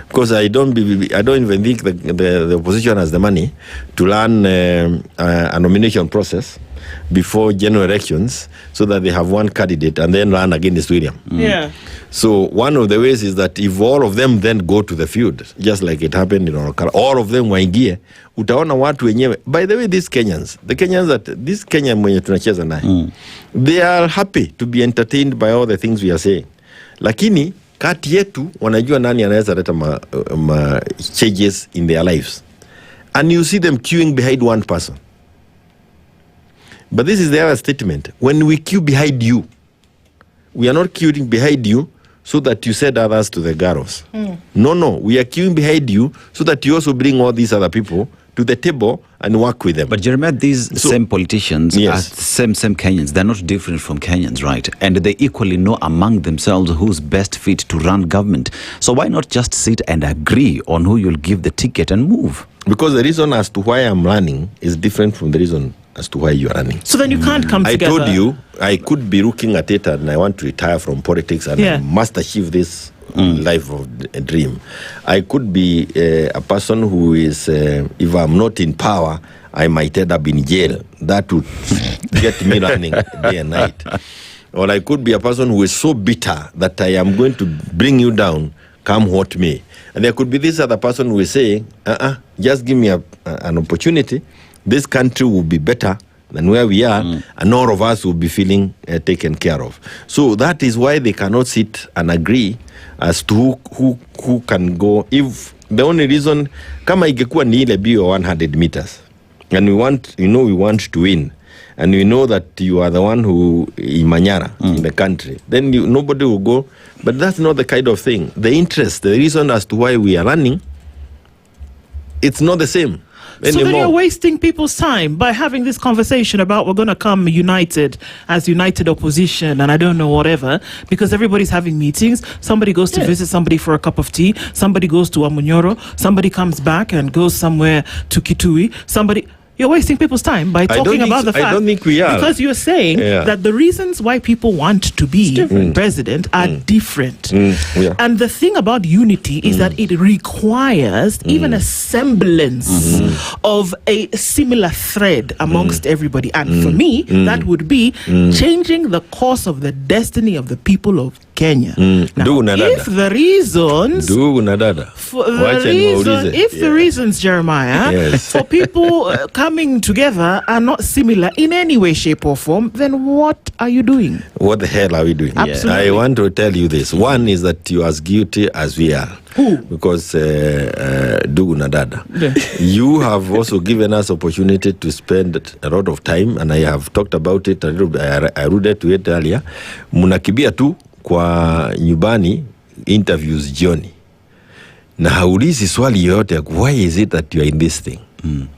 Because I don't even think the opposition has the money to run a nomination process before general elections so that they have one candidate and then run against William. Yeah. So one of the ways is that if all of them then go to the field, just like it happened in Orokara, all of them waingie, utaona watu wenyewe. By the way, this Kenya mwenye tunacheza naye, they are happy to be entertained by all the things we are saying. Lakini kati yetu wanajua nani anaweza leta changes in their lives. And you see them queuing behind one person. But this is the other statement. When we queue behind you, we are not queuing behind you so that you send others to the gallows. No. We are queuing behind you so that you also bring all these other people to the table and work with them. But Jeremiah, these same politicians are same Kenyans. They're not different from Kenyans, right? And they equally know among themselves who's best fit to run government. So why not just sit and agree on who you'll give the ticket and move? Because the reason as to why I'm running is different from the reason as to why you're running. So then you can't come together. I told you I could be looking at it and I want to retire from politics and I must achieve this life of a dream. I could be a person who is, if I'm not in power, I might end up in jail. That would get me running day and night. Or I could be a person who is so bitter that I am going to bring you down, come what may. And there could be this other person who is saying, just give me an opportunity. This country will be better than where we are, and all of us will be feeling taken care of. So that is why they cannot sit and agree as to who can go. If the only reason, kama ingekuwa ni ile bio 100 meters, and we want to win, and we know that you are the one who Imanyara in the country, then nobody will go. But that's not the kind of thing. The interest, the reason as to why we are running, it's not the same. So then you're wasting people's time by having this conversation about we're going to come united as united opposition and I don't know whatever, because everybody's having meetings. Somebody goes to visit somebody for a cup of tea. Somebody goes to Amunyoro. Somebody comes back and goes somewhere to Kitui. You're wasting people's time by talking about the fact. I don't think we are. Because you're saying that the reasons why people want to be president are different. And the thing about unity is that it requires even a semblance of a similar thread amongst everybody. And for me, that would be changing the course of the destiny of the people of Kenya. Now, if the reasons, Jeremiah, for people coming together are not similar in any way, shape or form, then what are you doing? What the hell are we doing? Absolutely. I want to tell you this. One is that you are as guilty as we are. Who? Because Dugu Nadada, you have also given us opportunity to spend a lot of time, and I have talked about it a little bit. I alluded to it earlier. Munakibia tu kwa nyumbani interviews jioni na haulizi swali yoyote, why is it that you are in this thing?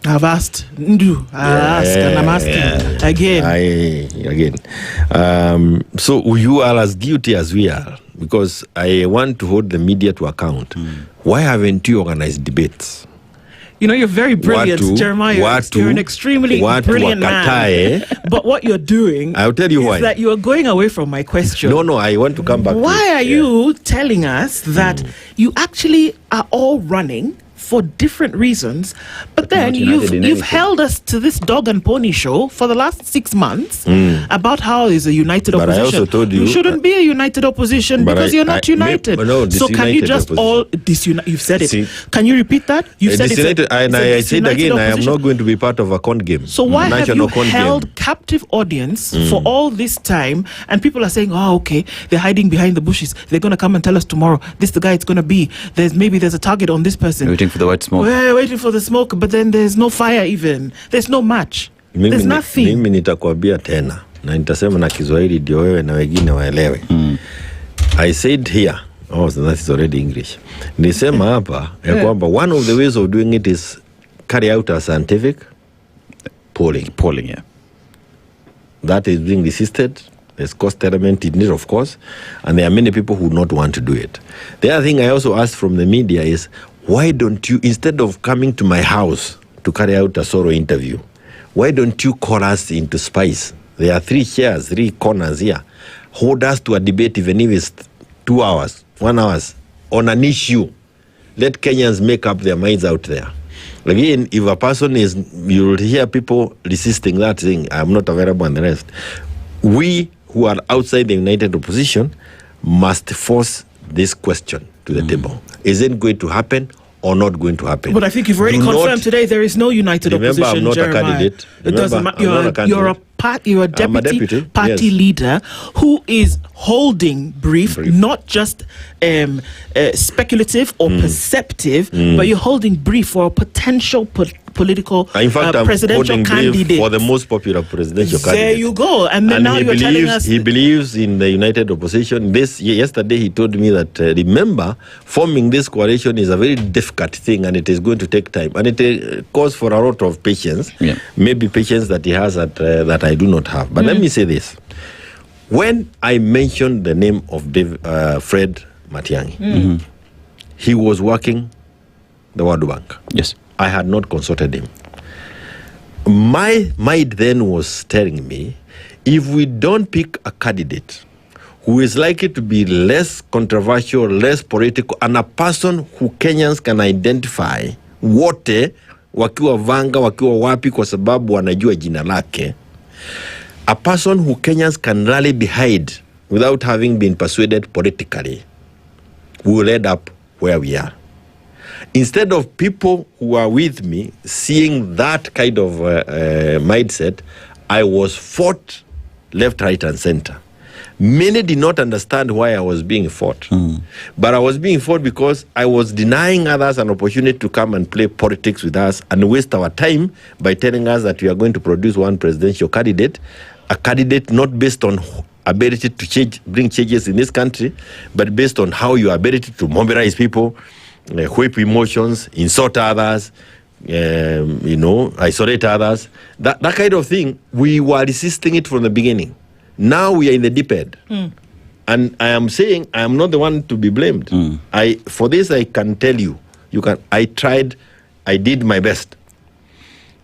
I've asked and I'm asking again. So you are as guilty as we are, because I want to hold the media to account. Why haven't you organized debates? You know, you're very brilliant, Jeremiah. You're an extremely brilliant man. But what you're doing, I'll tell you is why. That you are going away from my question. No, I want to come back. Why are you telling us that you actually are all running for different reasons, but then you've held us to this dog and pony show for the last 6 months about how is a united opposition. I also told you shouldn't be a united opposition because you're not united. So can you just all disunite? You've said it. Can you repeat that? You've said it. I said again, I am not going to be part of a con game. So why have you held captive audience for all this time? And people are saying, oh, okay, they're hiding behind the bushes. They're going to come and tell us tomorrow, this is the guy it's going to be. There's a target on this person. Waiting for the white smoke. We're waiting for the smoke, but then there's no fire even. There's no match. There's nothing. Mimi nitakwambia tena na nitasema na Kiswahili ndio wewe na wengine waelewe. I said here, that is already English. Nisema hapa ya kwamba one of the ways of doing it is carry out a scientific polling. That is being resisted. There's cost element in it, of course, and there are many people who not want to do it. The other thing I also asked from the media is, why don't you, instead of coming to my house to carry out a solo interview, why don't you call us into Spice? There are 3 chairs, 3 corners here. Hold us to a debate, even if it's 2 hours, 1 hour, on an issue let Kenyans make up their minds out there. Again, if a person is, you will hear people resisting that, saying, I'm not available and the rest. We who are outside the united opposition must force this question to the table. Is it going to happen or not going to happen? But I think you've already confirmed today there is no united opposition. I'm not Jeremiah. a candidate. It doesn't matter. You're a deputy party leader who is holding brief. Not just speculative or perceptive, but you're holding brief for a potential political presidential candidate. For the most popular presidential candidate. There you go. And then now you're telling us... He believes in the united opposition. Yesterday he told me that, remember, forming this coalition is a very difficult thing and it is going to take time. And it calls for a lot of patience. Yeah. Maybe patience that he has that I do not have. But let me say this. When I mentioned the name of Fred Matiang'i, he was working the World Bank. Yes. I had not consulted him. My mind then was telling me, if we don't pick a candidate who is likely to be less controversial, less political, and a person who Kenyans can identify, wote wakiwa Vanga, wakiwa wapi kwa sababu wanajua jina lake, a person who Kenyans can rally behind without having been persuaded politically, we will end up where we are. Instead of people who are with me seeing that kind of mindset, I was fought left, right, and center. Many did not understand why I was being fought. But I was being fought because I was denying others an opportunity to come and play politics with us and waste our time by telling us that we are going to produce one presidential candidate, a candidate not based on ability to bring changes in this country, but based on how your ability to mobilize people, whip emotions, insult others, isolate others. That kind of thing, we were resisting it from the beginning. Now we are in the deep end. And I am saying I am not the one to be blamed. For this I can tell you, I tried, I did my best.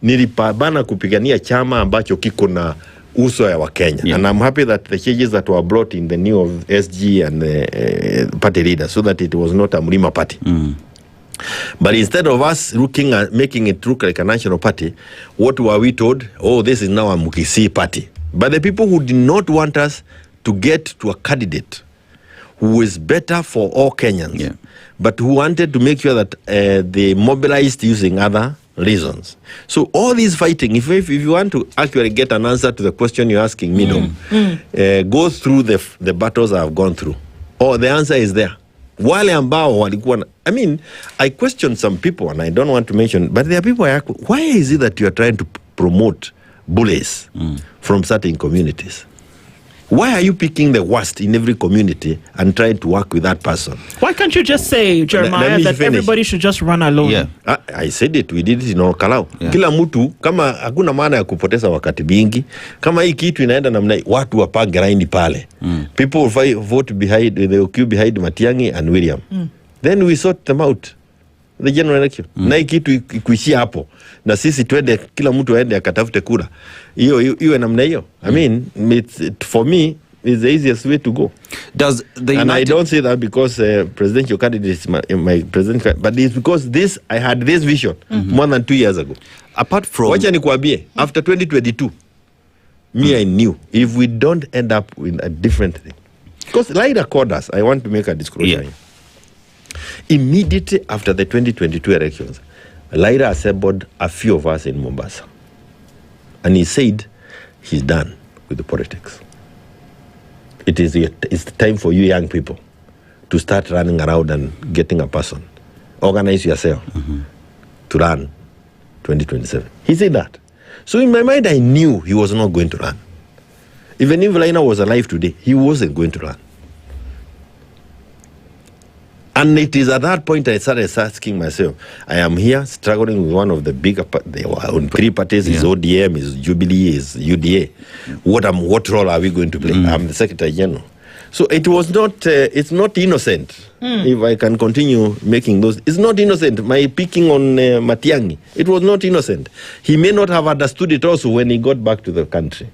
Nilipambana kupigania chama ambacho kiko na uso ya Wakenya. Yeah. And I'm happy that the changes that were brought in the new of SG and the party leader, so that it was not a Mlima party. But instead of us looking at making it look like a national party, what were we told? Oh, this is now a Mukisi party. But the people who did not want us to get to a candidate who is better for all Kenyans, but who wanted to make sure that they mobilized using other reasons. So all this fighting, if you want to actually get an answer to the question you're asking me, go through the battles I've gone through. The answer is there. Wale ambao walikuwa, I mean, I question some people, and I don't want to mention, but there are people I ask, why is it that you are trying to promote bullies from certain communities? Why are you picking the worst in every community and trying to work with that person? Why can't you just say, Jeremiah, that everybody should just run alone? Yeah. I said it. We did it in Kalau. Yeah. Kila mtu, kama hakuna maana ya kupoteza wakati bingi, kama hii kitu inaenda namna watu wapange raini pale. People vote behind, they queue behind Matiang'i and William. Then we sort them out. The general election. Na hii kitu ikuishia hapo. Na sisi twende, kila mtu aende akatafute kura. Iwe namna hiyo. I mean, for me, it's the easiest way to go. And I don't say that because presidential candidate is my president, but it's because I had this vision more than 2 years ago. Apart from... Wacha nikuambie, after 2022, I knew if we don't end up with a different thing. Because Laida called us, I want to make a disclosure here. Immediately after the 2022 elections, Laida assembled a few of us in Mombasa. And he said he's done with the politics. It's time for you young people to start running around and getting a person. Organize yourself to run 2027. He said that. So in my mind, I knew he was not going to run. Even if Laina was alive today, he wasn't going to run. And it is at that point I started asking myself, I am here struggling with one of the bigger parties. There were 3 parties, is ODM, is Jubilee, is UDA. What role are we going to play? I'm the Secretary General. So it was not, it's not innocent. If I can continue making those, it's not innocent. My picking on Matiang'i, it was not innocent. He may not have understood it also when he got back to the country.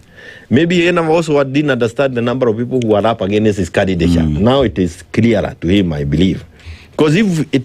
Maybe he also didn't understand the number of people who are up against his candidature. Now it is clearer to him, I believe. Because if it